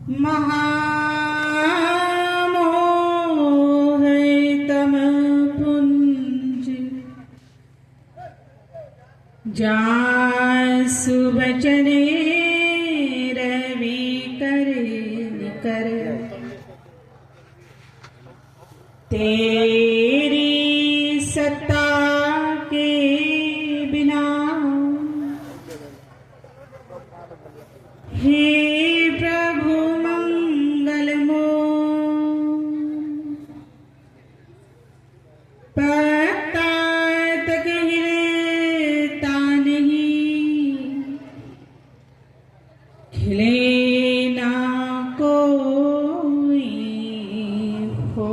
महामोह तम पुंज जासु बचने रवि कर तेरी सत्ता के बिना हे प्रभु पत्ता तक हिलता नहीं, खिले ना कोई हो,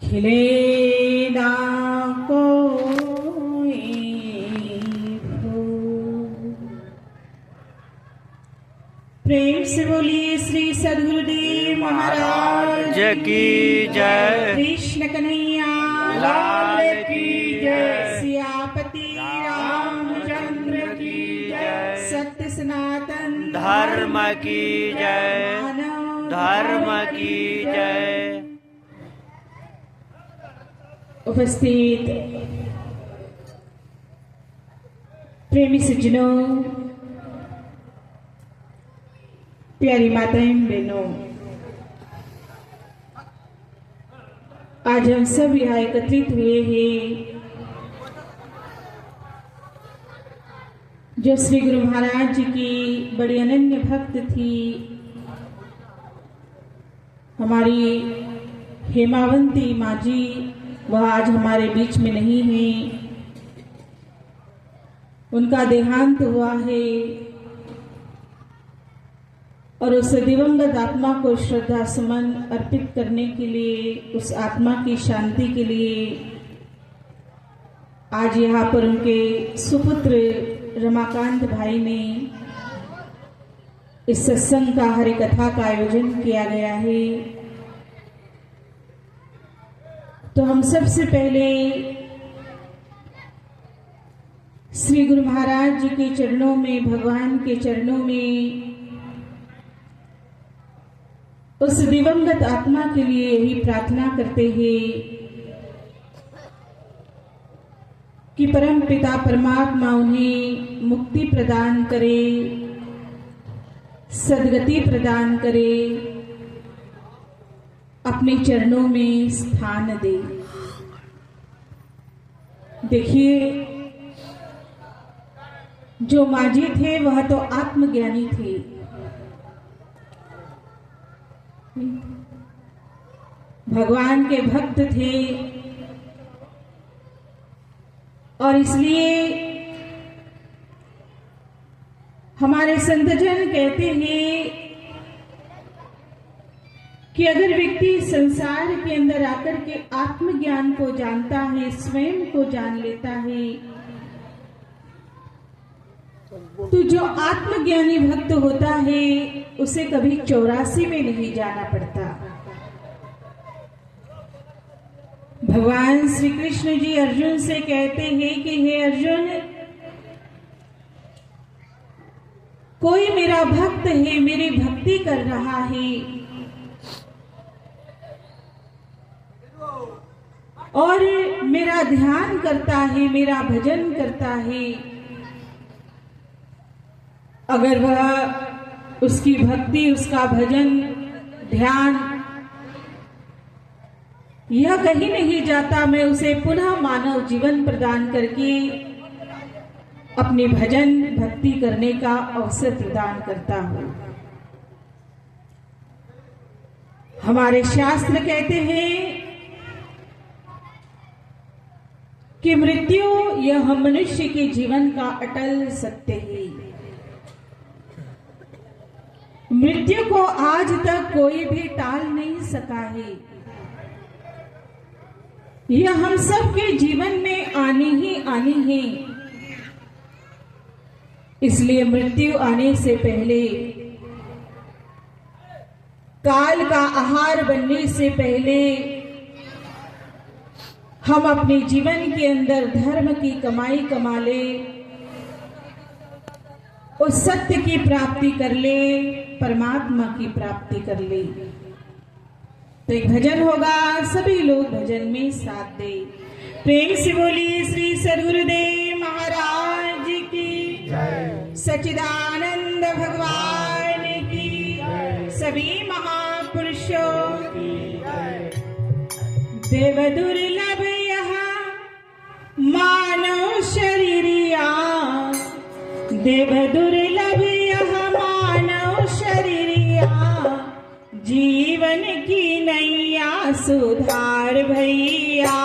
खिले ना कोई हो। प्रेम से बोलिए श्री सद्गुरुदेव महाराज की जय। कृष्ण कन्हैया लाल की जय। सियापति रामचंद्र की जय। सत्य सनातन धर्म की जय। धर्म की जय। उपस्थित प्रेमी सज्जनों, प्यारी माताएं बहनों, आज हम सब यहाँ एकत्रित हुए हैं जो श्री गुरु महाराज जी की बड़ी अनन्य भक्त थी, हमारी हेमावंती माँ जी, वह आज हमारे बीच में नहीं है। उनका देहांत हुआ है और उस दिवंगत आत्मा को श्रद्धा सुमन अर्पित करने के लिए, उस आत्मा की शांति के लिए आज यहाँ पर उनके सुपुत्र रमाकांत भाई ने इस सत्संग का हरि कथा का आयोजन किया गया है। तो हम सबसे पहले श्री गुरु महाराज जी के चरणों में, भगवान के चरणों में उस दिवंगत आत्मा के लिए यही प्रार्थना करते हैं कि परम पिता परमात्मा उन्हें मुक्ति प्रदान करे, सद्गति प्रदान करे, अपने चरणों में स्थान दे। देखिए, जो माँ जी थे वह तो आत्मज्ञानी थे, भगवान के भक्त थे और इसलिए हमारे संतजन कहते हैं कि अगर व्यक्ति संसार के अंदर आकर के आत्मज्ञान को जानता है, स्वयं को जान लेता है, तो जो आत्मज्ञानी भक्त होता है उसे कभी 84 में नहीं जाना पड़ता। भगवान श्री कृष्ण जी अर्जुन से कहते हैं कि हे अर्जुन, कोई मेरा भक्त है, मेरी भक्ति कर रहा है और मेरा ध्यान करता है, मेरा भजन करता है, अगर वह उसकी भक्ति, उसका भजन, ध्यान यह कहीं नहीं जाता, मैं उसे पुनः मानव जीवन प्रदान करके अपने भजन भक्ति करने का अवसर प्रदान करता हूं। हमारे शास्त्र कहते हैं कि मृत्यु यह मनुष्य के जीवन का अटल सत्य है। मृत्यु को आज तक कोई भी टाल नहीं सका है। यह हम सब के जीवन में आनी ही आनी है। इसलिए मृत्यु आने से पहले, काल का आहार बनने से पहले हम अपने जीवन के अंदर धर्म की कमाई कमा ले, उस सत्य की प्राप्ति कर ले, परमात्मा की प्राप्ति कर ले। तो एक भजन होगा, सभी लोग भजन में साथ दे। प्रेम से बोलिए श्री सद्गुरुदेव महाराज की, सच्चिदानंद भगवान की, सभी महापुरुषों की। देव दुर्लभ यहाँ मानव शरीरिया, देव दुर्लभ यहाँ मानव शरीरिया, जीवन की नैया सुधार भैया,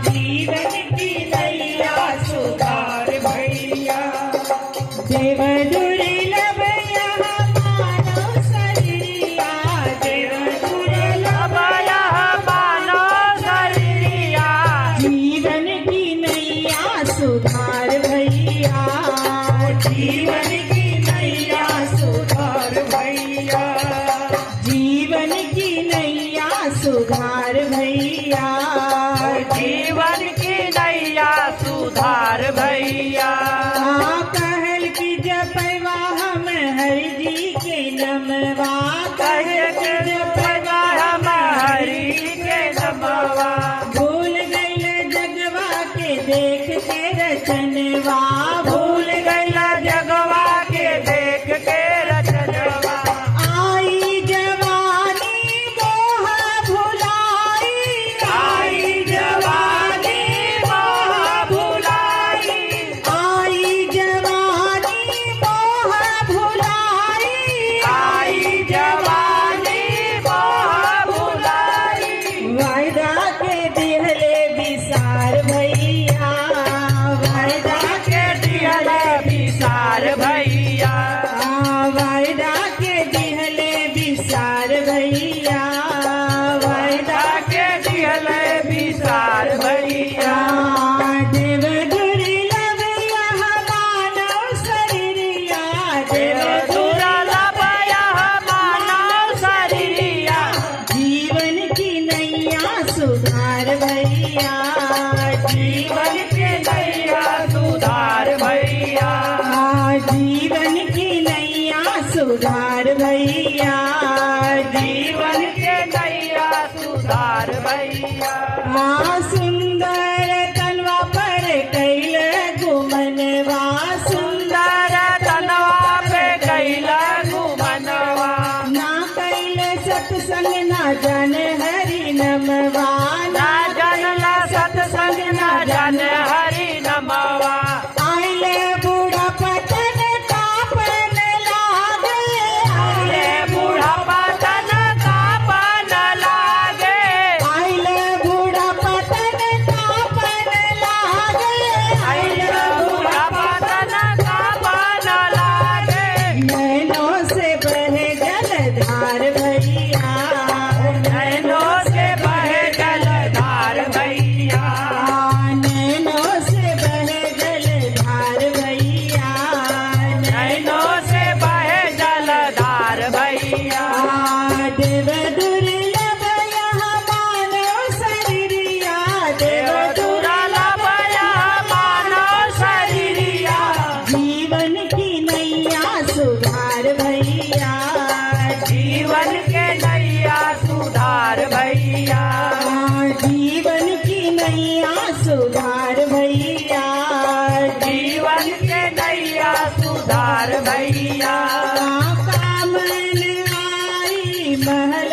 जीवन की नैया सुधार भैया। देव दुर्लभ यहाँ मानव शरीरिया, देव दुर्लभ यहाँ मानव शरीरिया, जीवन की नैया सुधार भैया, जीवन की नैया सुधार भैया, जीवन की नैया सुधार भैया, जीवन की नैया सुधार भैया। कहल की जपवा हम हरि जी के नमवा, कहल की जपवा हम हरि के नमवा, भूल गइल जगवा के देख के रचनवा, भूल गइल जगवा के देख के रचनवा। आई जवानी मोह भुलाई, आई जवानी मोह भुलाई, आई जवानी मोह भुलाई, आई जवानी मोह भुलाई। वायदा के दिहले विसार भैया, वायदा के दिहले विसार भैया, वायदा के दिहले विसार भैया, वायदा के दिहले विसार भैया। देव दुर्लभ यहाँ मानव शरीरिया, देव दुर्लभ यहाँ मानव शरीरिया, जीवन की नैया सुधार भैया, जीवन के नैया सुधार भैया, जीवन की नैया सुधार भैया, जीवन के नैया सुधार भैया। सुंदर तनवा पर कैल गुमनवा, सुंदर तनवा पे कैला घुमनवा, ना कैल सत्संग ना जन हरि नमवा, ना जनला सत्संग ना जन हरि नमवा। आइले बूढ़ा पतन तापन लागे, आइले बूढ़ा पतन तापन लागे, आइले बूढ़ा पतन तापन लागे, आइले बूढ़ा पतन तापन लागे। नैनों से बहे जलधार भैया, नैनों से बहे जलधार भैया, नैनों से बहे जलधार भैया, नैनों से बहे जलधार भैया। देव दुर्लभ यहाँ मानव शरीरिया, देव दुर्लभ यहाँ मानव शरीरिया, जीवन की नैया सुधार भैया, जीवन के नैया सुधार भैया, जीवन की नैया सुधार भैया, जीवन के नैया सुधार भैया। कामन आई महल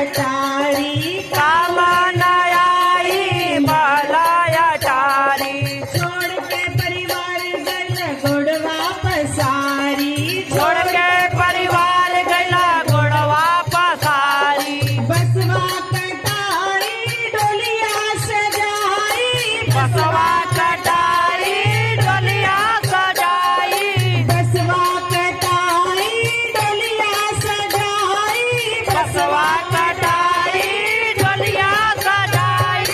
अटारी, कामन आई महलाया टारी, छोड़ के परिवार गल गुड़वा पसारी, छोड़ के परिवार गैला गोड़वा पसारी, बसवा कटारी डोलिया सजाई, बसवा कटारी डोलिया सजाई, बसवा कटाई डोलिया सजाई, बसवा कटारी डोलिया सजाई।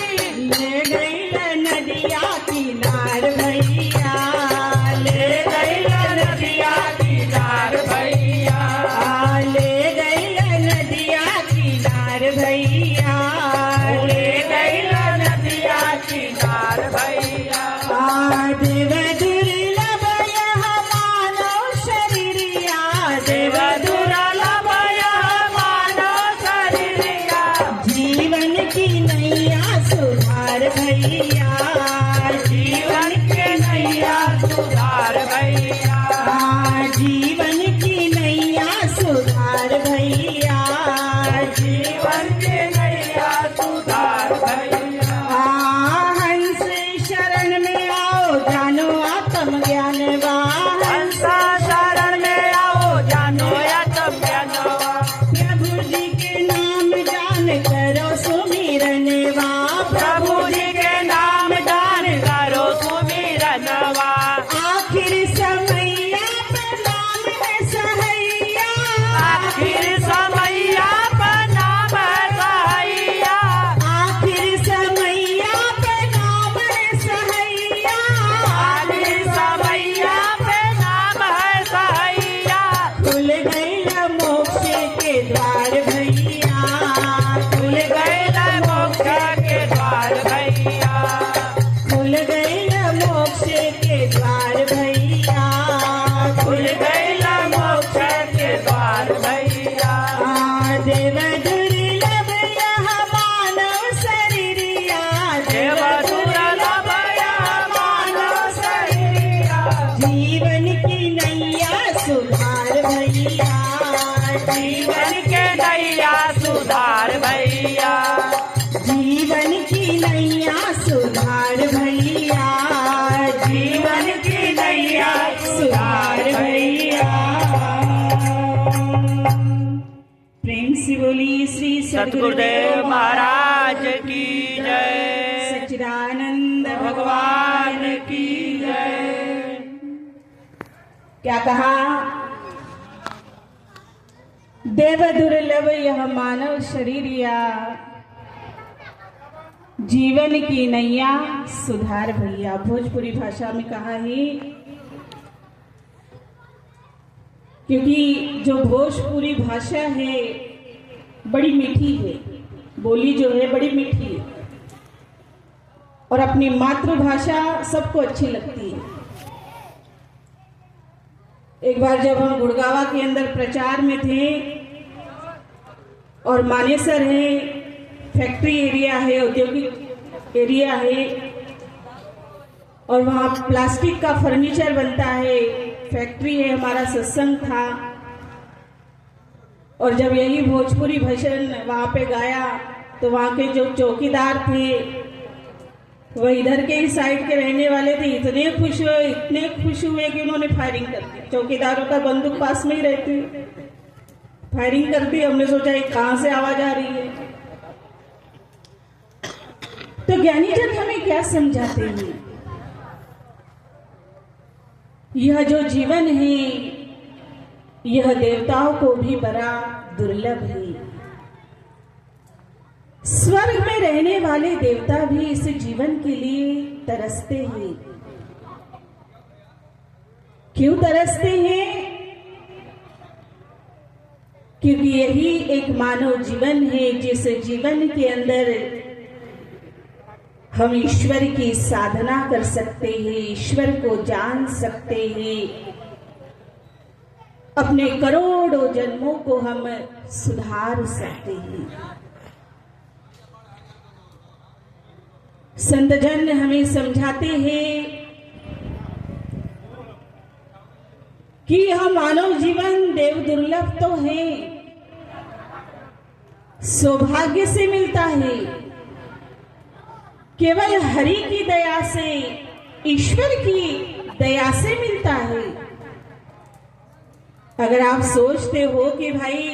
ले गई नदिया किनार भैया, ले गई नदिया जीवन की नैया सुधार भैया, जीवन के नैया सुधार भैया। हंस शरण में आओ जानो आत्म ज्ञानवा, हंसा शरण में आओ जानो आत्म ज्ञानवा। प्रभु जी के नाम जान करो सुमिरनवा, प्रभु जी के नाम दान करो सुमिरनवा। आखिर समैया प्रणाम है सहैया, आखिर समैया प्रणाम सहैया। आखिर समैया प्रणाम है सहैया, आखिर समैया प्रणाम है सहैया। खुल गए मोक्ष के द्वार भैया, खुल गए मोक्ष के द्वार भैया। खुल गए मोक्ष के द्वार भैया, खुल गए मोक्ष के द्वार भैया। देव दुर्लभ यह मानव शरीरिया, देव दुर्लभ यह मानव शरीरिया। जीवन की नैया सुधार भैया, जीवन के नैया सुधार भैया। जीवन की नैया सुधार भैया, जीवन की नैया सुधार भैया। प्रेम से बोली श्री सद्गुरुदेव महाराज की जय। सच्चिदानंद भगवान की जय। क्या कहा? देव दुर्लभ यह मानव शरीर या जीवन की नैया सुधार भैया। भोजपुरी भाषा में कहा है, क्योंकि जो भोजपुरी भाषा है बड़ी मीठी है, बोली जो है बड़ी मीठी है और अपनी मातृभाषा सबको अच्छी लगती है। एक बार जब हम गुड़गावा के अंदर प्रचार में थे और मानेसर है, फैक्ट्री एरिया है, औद्योगिक एरिया है और वहाँ प्लास्टिक का फर्नीचर बनता है, फैक्ट्री है, हमारा सत्संग था और जब यही भोजपुरी भजन वहाँ पे गाया तो वहाँ के जो चौकीदार थे वह इधर के ही साइड के रहने वाले थे, इतने खुश हुए कि उन्होंने फायरिंग कर दी। चौकीदारों का बंदूक पास में ही रहती, फायरिंग कर दी। हमने सोचा ये कहाँ से आवाज आ रही है। तो ज्ञानी जन हमें क्या समझाते हैं? यह जो जीवन है यह देवताओं को भी बड़ा दुर्लभ है। स्वर्ग में रहने वाले देवता भी इस जीवन के लिए तरसते हैं। क्यों तरसते हैं? क्योंकि यही एक मानव जीवन है जिस जीवन के अंदर हम ईश्वर की साधना कर सकते हैं, ईश्वर को जान सकते हैं, अपने करोड़ों जन्मों को हम सुधार सकते हैं। संत जन हमें समझाते हैं कि यह मानव जीवन देव दुर्लभ तो है, सौभाग्य से मिलता है, केवल हरि की दया से, ईश्वर की दया से मिलता है। अगर आप सोचते हो कि भाई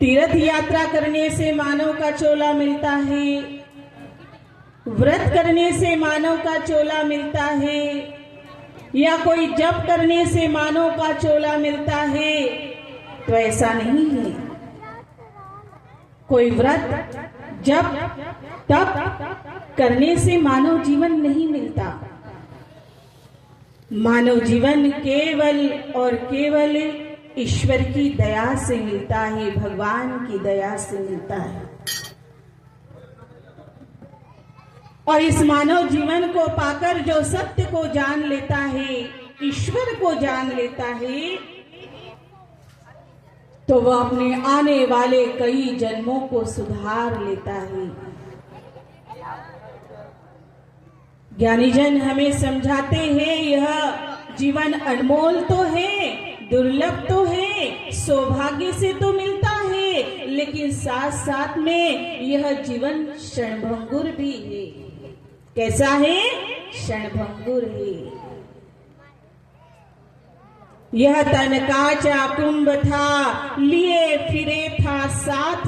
तीर्थ यात्रा करने से मानव का चोला मिलता है, व्रत करने से मानव का चोला मिलता है, या कोई जप करने से मानव का चोला मिलता है, तो ऐसा नहीं है। कोई व्रत, जप, तप करने से मानव जीवन नहीं मिलता। मानव जीवन केवल और केवल ईश्वर की दया से मिलता है, भगवान की दया से मिलता है। और इस मानव जीवन को पाकर जो सत्य को जान लेता है, ईश्वर को जान लेता है, तो वह अपने आने वाले कई जन्मों को सुधार लेता है। ज्ञानी जन हमें समझाते हैं यह जीवन अनमोल तो है, दुर्लभ तो है, सौभाग्य से तो मिलता है, लेकिन साथ साथ में यह जीवन क्षणभंगुर भी है। कैसा है? क्षणभंगुर है। यह तन का चाकुंभ था, लिए फिरे था साथ,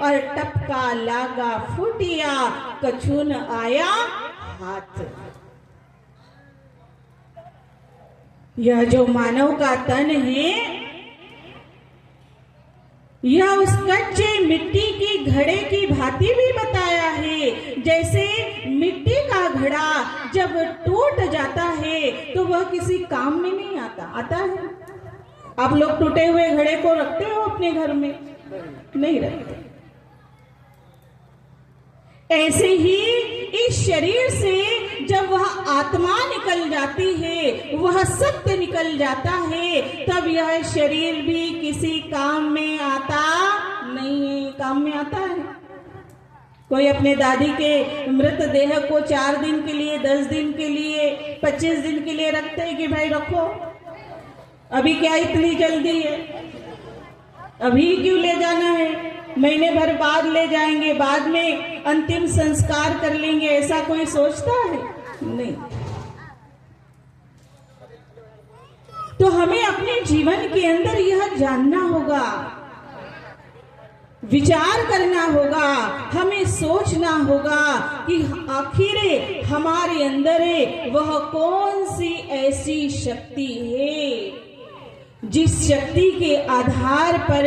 और टपका लागा फूटिया, कछु न आया हाथ। यह जो मानव का तन है, यह उस कच्चे मिट्टी की घड़े की भांति भी बताया है। जैसे मिट्टी का घड़ा जब टूट जाता है तो वह किसी काम में नहीं आता है। आप लोग टूटे हुए घड़े को रखते हो अपने घर में? नहीं रखते। ऐसे ही इस शरीर से जब वह आत्मा निकल जाती है, वह सत्य निकल जाता है, तब यह शरीर भी किसी काम में आता नहीं है। काम में आता है? कोई अपने दादी के मृतदेह को 4 दिन के लिए, 10 दिन के लिए, 25 दिन के लिए रखते हैं कि भाई रखो, अभी क्या इतनी जल्दी है, अभी क्यों ले जाना है, महीने भर बाद ले जाएंगे, बाद में अंतिम संस्कार कर लेंगे, ऐसा कोई सोचता है? नहीं। तो हमें अपने जीवन के अंदर यह जानना होगा, विचार करना होगा, हमें सोचना होगा कि आखिर हमारे अंदर वह कौन सी ऐसी शक्ति है जिस शक्ति के आधार पर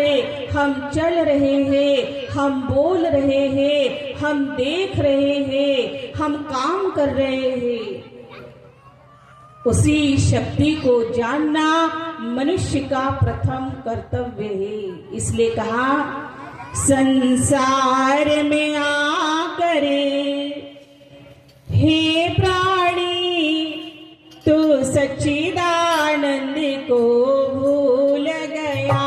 हम चल रहे हैं, हम बोल रहे हैं, हम देख रहे हैं, हम काम कर रहे हैं। उसी शक्ति को जानना मनुष्य का प्रथम कर्तव्य है। इसलिए कहा, संसार में आकर हे प्राणी, तू सच्चिदानंद को भूल गया।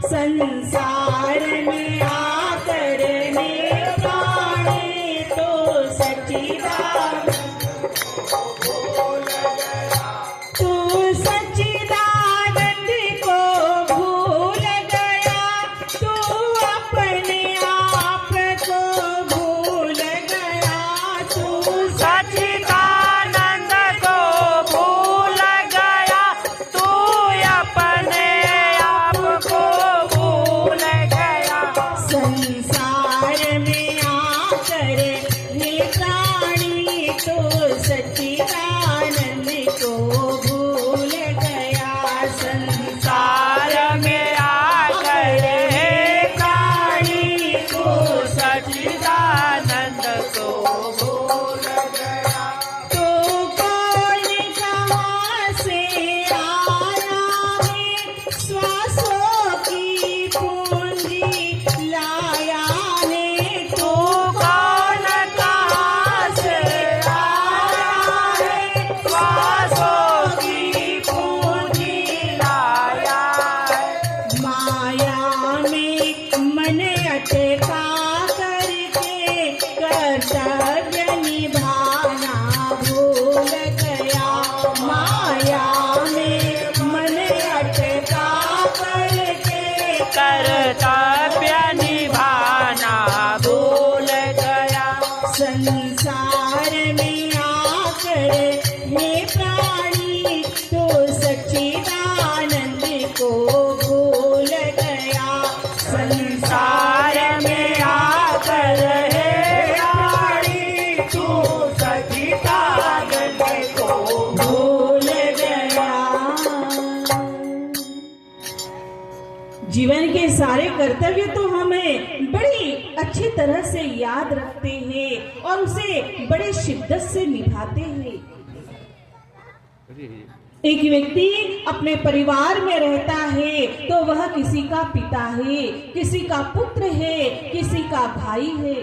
संसार में आकर हे प्राणी, तो सच्चिदानंद को भूल गया। तू सच्चिदानंद को भूल गया, तू अपने आप को भूल गया। तू सच्चिदानंद को भूल गया, तू अपने आप को भूल गया। संसार में आकर हे प्राणी, तो सच्चिदानंद को भूल गया। संसार में आकर हे प्राणी, तू सच्चिदानंद को भूल गया। तो कौन कहाँ से आया है, श्वासों की पूंजी लाया है। तो कौन कहाँ से आया है, श्वासों की पूंजी लाया है। माया में मन अटका करके कर्तव्य निभाना भूल गया। माया में मन अटका करके कर्तव्य निभाना भूल गया। संसार में आकर हे प्राणी, तो सच्चिदानंद को भूल गया। संसार में आकर हे प्राणी, तू सच्चिदानंद को भूल गया। जीवन के सारे कर्तव्य तो हमें बड़ी अच्छी तरह से याद रखते हैं और उसे बड़े शिद्दत से निभाते हैं। एक व्यक्ति अपने परिवार में रहता है तो वह किसी का पिता है, किसी का पुत्र है, किसी का भाई है।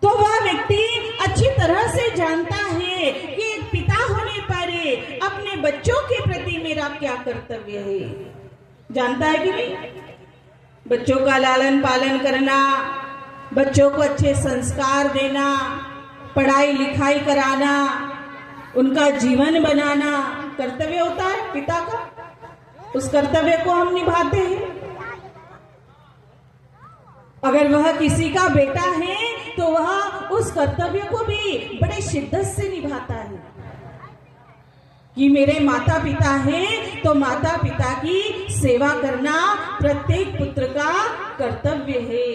तो वह व्यक्ति अच्छी तरह से जानता है कि एक पिता होने पर अपने बच्चों के प्रति मेरा क्या कर्तव्य है। जानता है कि नहीं? बच्चों का लालन पालन करना, बच्चों को अच्छे संस्कार देना, पढ़ाई लिखाई कराना, उनका जीवन बनाना कर्तव्य होता है पिता का। उस कर्तव्य को हम निभाते हैं। अगर वह किसी का बेटा है तो वह उस कर्तव्य को भी बड़े शिद्दत से निभाता है कि मेरे माता पिता हैं तो माता पिता की सेवा करना प्रत्येक पुत्र का कर्तव्य है।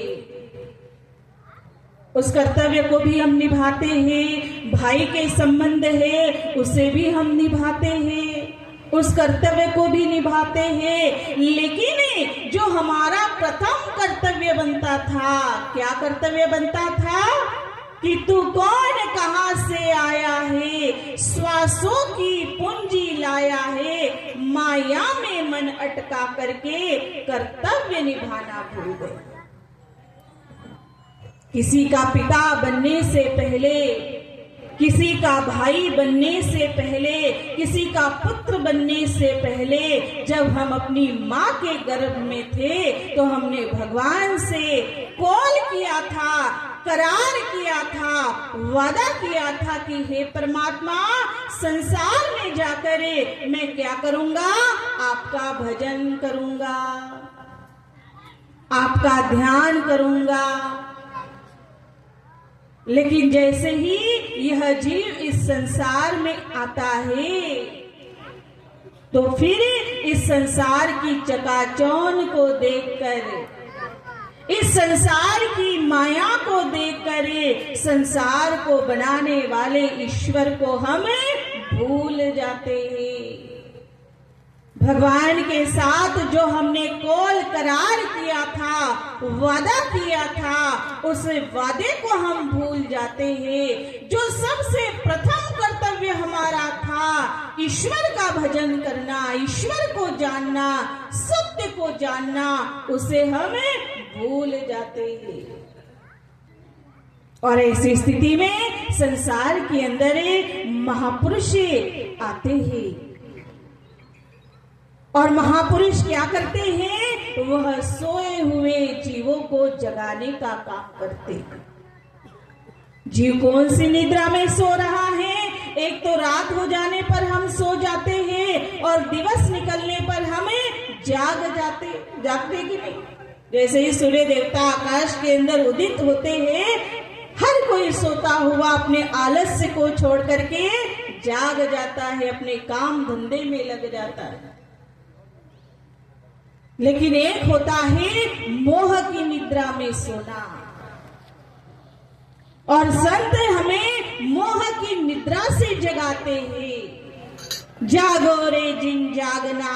उस कर्तव्य को भी हम निभाते हैं। भाई के संबंध है उसे भी हम निभाते हैं, उस कर्तव्य को भी निभाते हैं। लेकिन जो हमारा प्रथम कर्तव्य बनता था, क्या कर्तव्य बनता था कि तू कौन कहां से आया है, श्वासों की पूंजी लाया है, माया में मन अटका करके कर्तव्य निभाना भूल गए। किसी का पिता बनने से पहले, किसी का भाई बनने से पहले, किसी का पुत्र बनने से पहले जब हम अपनी माँ के गर्भ में थे तो हमने भगवान से कॉल किया था, करार किया था, वादा किया था कि हे परमात्मा, संसार में जाकर मैं क्या करूंगा? आपका भजन करूंगा, आपका ध्यान करूंगा। लेकिन जैसे ही यह जीव इस संसार में आता है तो फिर इस संसार की चकाचौंध को देखकर, इस संसार की माया को देखकर, संसार को बनाने वाले ईश्वर को हम भूल जाते हैं। भगवान के साथ जो हमने कॉल करार किया था, वादा किया था, उस वादे को हम भूल जाते हैं। जो सबसे प्रथम कर्तव्य हमारा था, ईश्वर का भजन करना, ईश्वर को जानना, सत्य को जानना, उसे हम भूल जाते हैं। और ऐसी स्थिति में संसार के अंदर महापुरुष आते हैं और महापुरुष क्या करते हैं? वह सोए हुए जीवों को जगाने का काम करते हैं। जीव कौन सी निद्रा में सो रहा है? एक तो रात हो जाने पर हम सो जाते हैं और दिवस निकलने पर हमें जागते कि नहीं? जैसे ही सूर्य देवता आकाश के अंदर उदित होते हैं, हर कोई सोता हुआ अपने आलस्य को छोड़ करके जाग जाता है, अपने काम धंधे में लग जाता है। लेकिन एक होता है मोह की निद्रा में सोना, और संत हमें मोह की निद्रा से जगाते हैं। जागो रे जिन जागना,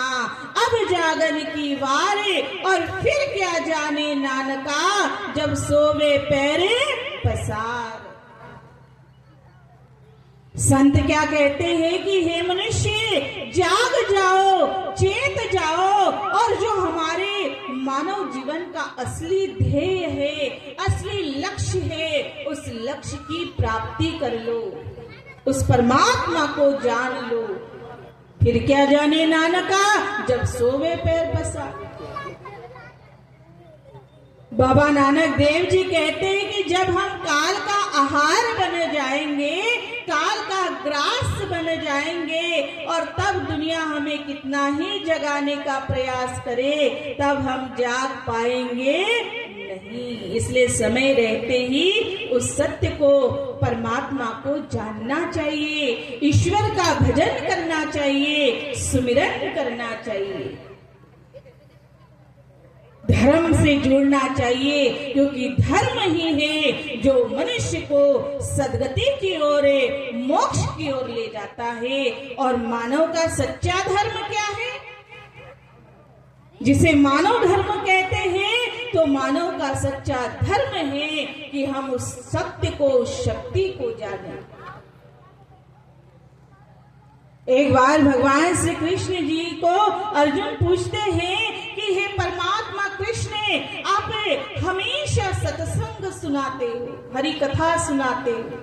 अब जागन की वारे, और फिर क्या जाने नानका, जब सोवे पैरे पसार। संत क्या कहते हैं कि हे मनुष्य, जाग जाओ, चेत जाओ, और जो हमारे मानव जीवन का असली ध्येय है, असली लक्ष्य है, उस लक्ष्य की प्राप्ति कर लो, उस परमात्मा को जान लो। फिर क्या जाने नानका, जब सोवे पैर पसार। बाबा नानक देव जी कहते हैं कि जब हम काल का आहार बन जाएंगे, काल का ग्रास बन जाएंगे, और तब दुनिया हमें कितना ही जगाने का प्रयास करे, तब हम जाग पाएंगे नहीं। इसलिए समय रहते ही उस सत्य को, परमात्मा को जानना चाहिए, ईश्वर का भजन करना चाहिए, सुमिरन करना चाहिए, धर्म से जुड़ना चाहिए, क्योंकि धर्म ही है जो मनुष्य को सद्गति की ओर, मोक्ष की ओर ले जाता है। और मानव का सच्चा धर्म क्या है? जिसे मानव धर्म कहते हैं, तो मानव का सच्चा धर्म है कि हम उस सत्य को, उस शक्ति को जानें। एक बार भगवान श्री कृष्ण जी को अर्जुन पूछते हैं कि हे परमात्मा कृष्ण, आप हमेशा सत्संग सुनाते हो, हरि कथा सुनाते हो,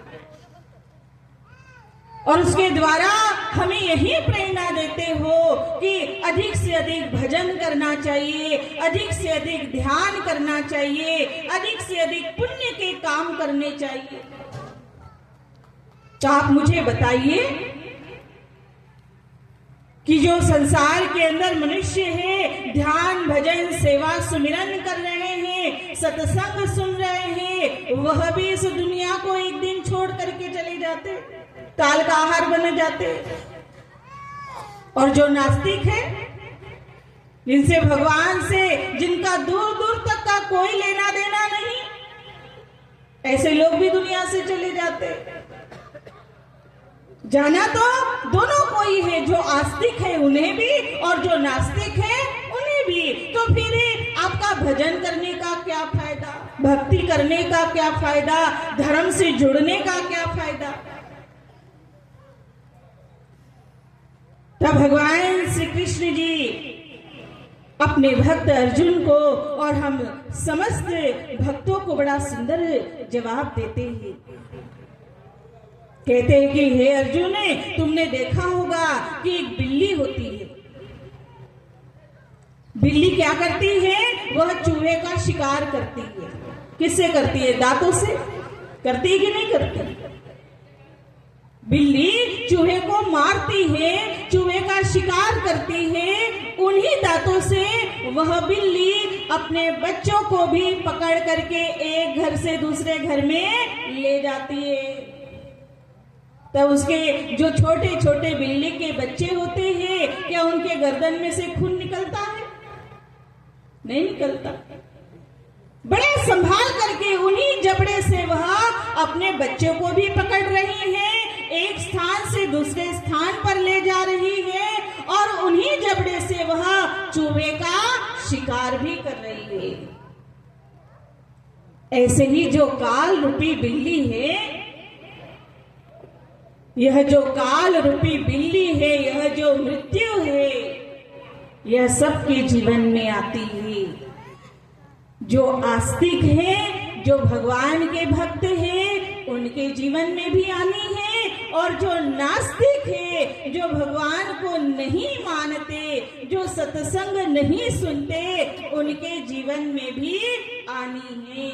और उसके द्वारा हमें यही प्रेरणा देते हो कि अधिक से अधिक भजन करना चाहिए, अधिक से अधिक ध्यान करना चाहिए, अधिक से अधिक पुण्य के काम करने चाहिए। तो आप मुझे बताइए कि जो संसार के अंदर मनुष्य है, ध्यान भजन सेवा सुमिरन कर रहे हैं, सत्संग सुन रहे हैं, वह भी इस दुनिया को एक दिन छोड़ करके चले जाते, काल का आहार बन जाते। और जो नास्तिक है, जिनसे भगवान से जिनका दूर दूर तक का कोई लेना देना नहीं, ऐसे लोग भी दुनिया से चले जाते। जाना तो दोनों को ही है, जो आस्तिक है उन्हें भी और जो नास्तिक है उन्हें भी। तो फिर आपका भजन करने का क्या फायदा, भक्ति करने का क्या फायदा, धर्म से जुड़ने का क्या फायदा। तब भगवान श्री कृष्ण जी अपने भक्त अर्जुन को और हम समस्त भक्तों को बड़ा सुंदर जवाब देते हैं। कहते हैं कि हे अर्जुन, तुमने देखा होगा कि एक बिल्ली होती है। बिल्ली क्या करती है? वह चूहे का शिकार करती है। किससे करती है? दांतों से करती है कि नहीं करती? बिल्ली चूहे को मारती है, चूहे का शिकार करती है, उन्हीं दांतों से वह बिल्ली अपने बच्चों को भी पकड़ करके एक घर से दूसरे घर में ले जाती है। तब उसके जो छोटे छोटे बिल्ली के बच्चे होते हैं, क्या उनके गर्दन में से खून निकलता है? नहीं निकलता। बड़े संभाल करके उन्हीं जबड़े से वह अपने बच्चों को भी पकड़ रही है, एक स्थान से दूसरे स्थान पर ले जा रही है, और उन्हीं जबड़े से वह चूहे का शिकार भी कर रही है। ऐसे ही जो काल रूपी बिल्ली है, यह जो काल रूपी बिल्ली है, यह जो मृत्यु है, यह सबके जीवन में आती है। जो आस्तिक है, जो भगवान के भक्त है, उनके जीवन में भी आनी है, और जो नास्तिक है, जो भगवान को नहीं मानते, जो सत्संग नहीं सुनते, उनके जीवन में भी आनी है।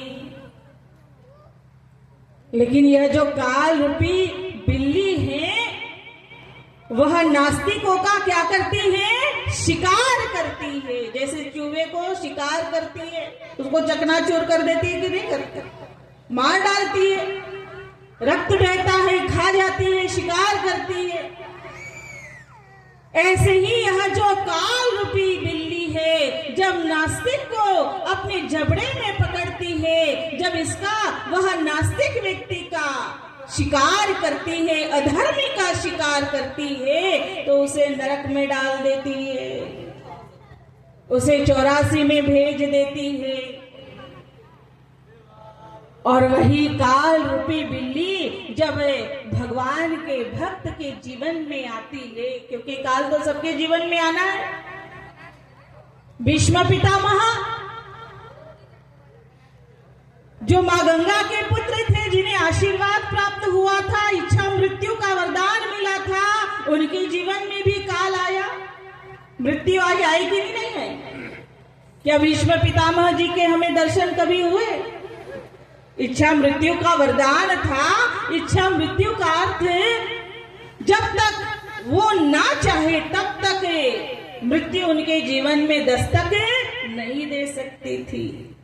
लेकिन यह जो काल रूपी बिल्ली है, वह नास्तिकों का क्या करती है? शिकार करती है। जैसे चूहे को शिकार करती है, उसको चकनाचूर कर देती है कि नहीं करती? मार डालती है, रक्त बहता है, खा जाती है, शिकार करती है। ऐसे ही यह जो काल रूपी बिल्ली है, जब नास्तिक को अपने जबड़े में पकड़ती है, जब इसका वह नास्तिक व्यक्ति का शिकार करती है, अधर्मी का शिकार करती है, तो उसे नरक में डाल देती है, उसे 84 में भेज देती है। और वही काल रूपी बिल्ली जब भगवान के भक्त के जीवन में आती है, क्योंकि काल तो सबके जीवन में आना है। भीष्म पितामह जो मां गंगा के पुत्र थे, जिन्हें आशीर्वाद प्राप्त हुआ था, इच्छा मृत्यु का वरदान मिला था, उनके जीवन में भी काल आया। मृत्यु आज आई कि नहीं आई? क्या भीष्म पितामह जी के हमें दर्शन कभी हुए? इच्छा मृत्यु का वरदान था। इच्छा मृत्यु का अर्थ जब तक वो ना चाहे तब तक मृत्यु उनके जीवन में दस्तक नहीं दे सकती थी।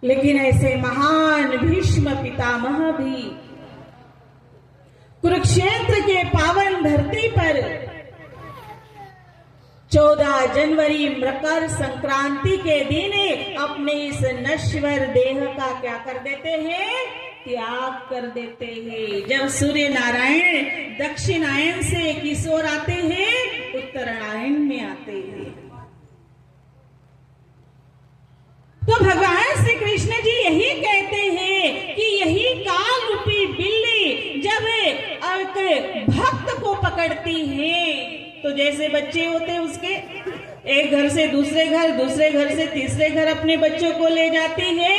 लेकिन ऐसे महान भीष्म पितामह भी कुरुक्षेत्र के पावन धरती पर 14 जनवरी मकर संक्रांति के दिन अपने इस नश्वर देह का क्या कर देते हैं? त्याग कर देते हैं। जब सूर्य नारायण दक्षिणायन से किशोर आते हैं, उत्तरायण में आते हैं। तो भगवान श्री कृष्ण जी यही कहते हैं कि यही काल रूपी बिल्ली जब एक भक्त को पकड़ती है, तो जैसे बच्चे होते हैं उसके, एक घर से दूसरे घर, दूसरे घर से तीसरे घर अपने बच्चों को ले जाती है,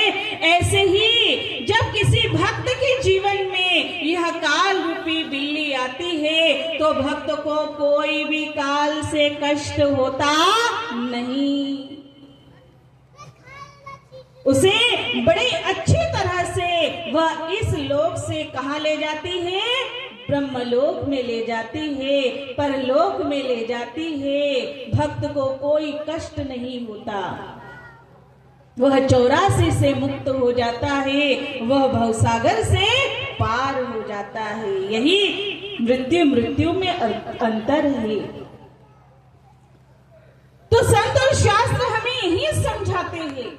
ऐसे ही जब किसी भक्त के जीवन में यह काल रूपी बिल्ली आती है, तो भक्त को कोई भी काल से कष्ट होता नहीं। उसे बड़ी अच्छी तरह से वह इस लोक से कहां ले जाती है? ब्रह्मलोक में ले जाती है, परलोक में ले जाती है। भक्त को कोई कष्ट नहीं होता, वह 84 से मुक्त हो जाता है, वह भवसागर से पार हो जाता है। यही मृत्यु में अंतर है। तो संत और शास्त्र हमें यही समझाते हैं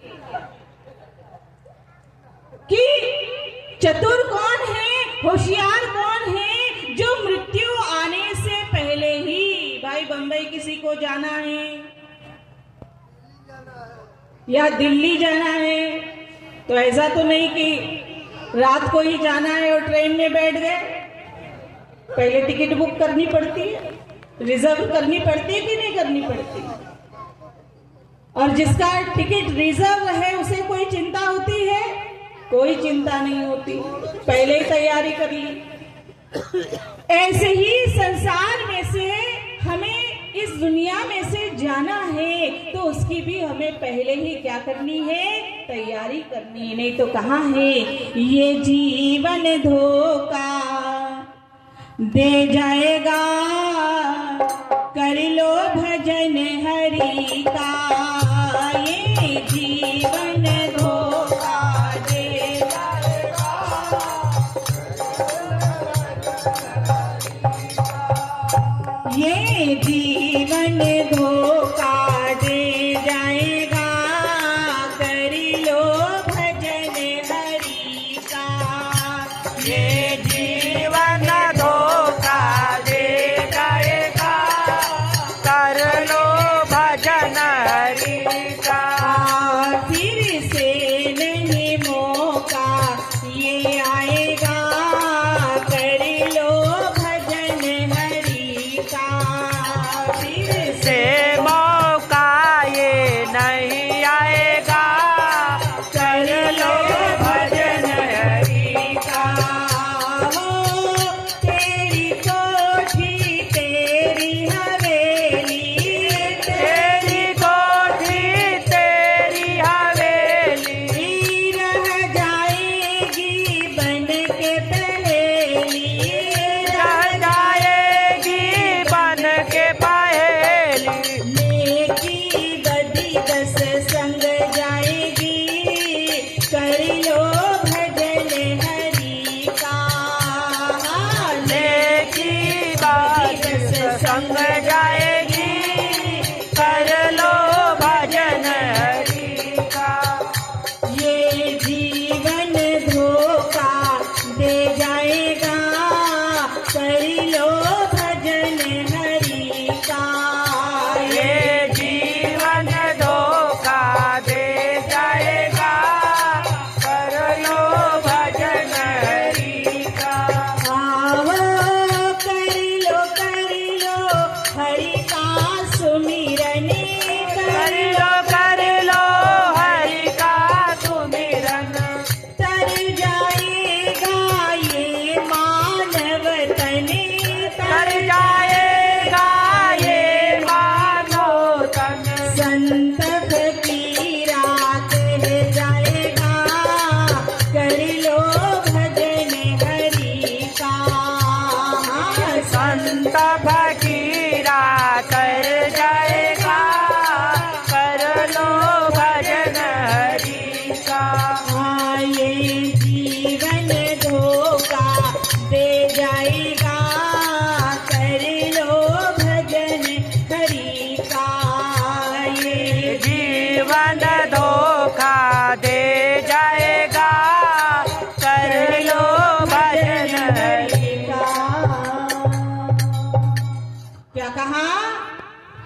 कि चतुर कौन है, होशियार कौन है, जो मृत्यु आने से पहले ही, भाई बंबई किसी को जाना है या दिल्ली जाना है, तो ऐसा तो नहीं कि रात को ही जाना है और ट्रेन में बैठ गए। पहले टिकट बुक करनी पड़ती है, रिजर्व करनी पड़ती है कि नहीं करनी पड़ती। और जिसका टिकट रिजर्व है उसे कोई चिंता होती है? कोई चिंता नहीं होती, पहले ही तैयारी कर ली। ऐसे ही संसार में से हमें इस दुनिया में से जाना है, तो उसकी भी हमें पहले ही क्या करनी है? तैयारी करनी है। नहीं तो कहाँ है? ये जीवन धोखा दे जाएगा, कर लो भजन हरि का। ये जीवन धोखा दे जाएगा, ये जीवन धोखा दे जाएगा, कर लो भजन हरि का। ये जीवन धोखा दे जाएगा, कर लो भजन हरि का। फिर से नहीं मौका ये आएगा, कर लो भजन हरि का। फिर से मौका ये नहीं आएगा, कर लो भजन हरि का। हो तेरी कोठी तेरी हवेली, तेरी कोठी तेरी हवेली, रह जाएगी बन के पहेली। रह जाएगी बन के पहेली। नेकी बदी दस संग जाएगी, कर लो भजन हरि का। नेकी बात संग जाएगी, कर लो भजन हरि का। ये जीवन धोखा दे जाएगा, कर लो भजन हरि का। ये जीवन धोखा दे जाएगा, कर लो भजन हरि का। आओ कर लो हरि का सुमिरन, कर लो हरि का सुमिरन। तर जाएगा ये मानव तन, कर जाएगा ये मानव तन। संत फकीरा कह जाएगा, कर लो भजन हरि का। संत फकीरा कर जाएगा, कर लो भजन हरि का। ये जीवन धोखा दे जाएगा, कर लो भजन हरि का। ये जीवन धोखा दे जाएगा, कर लो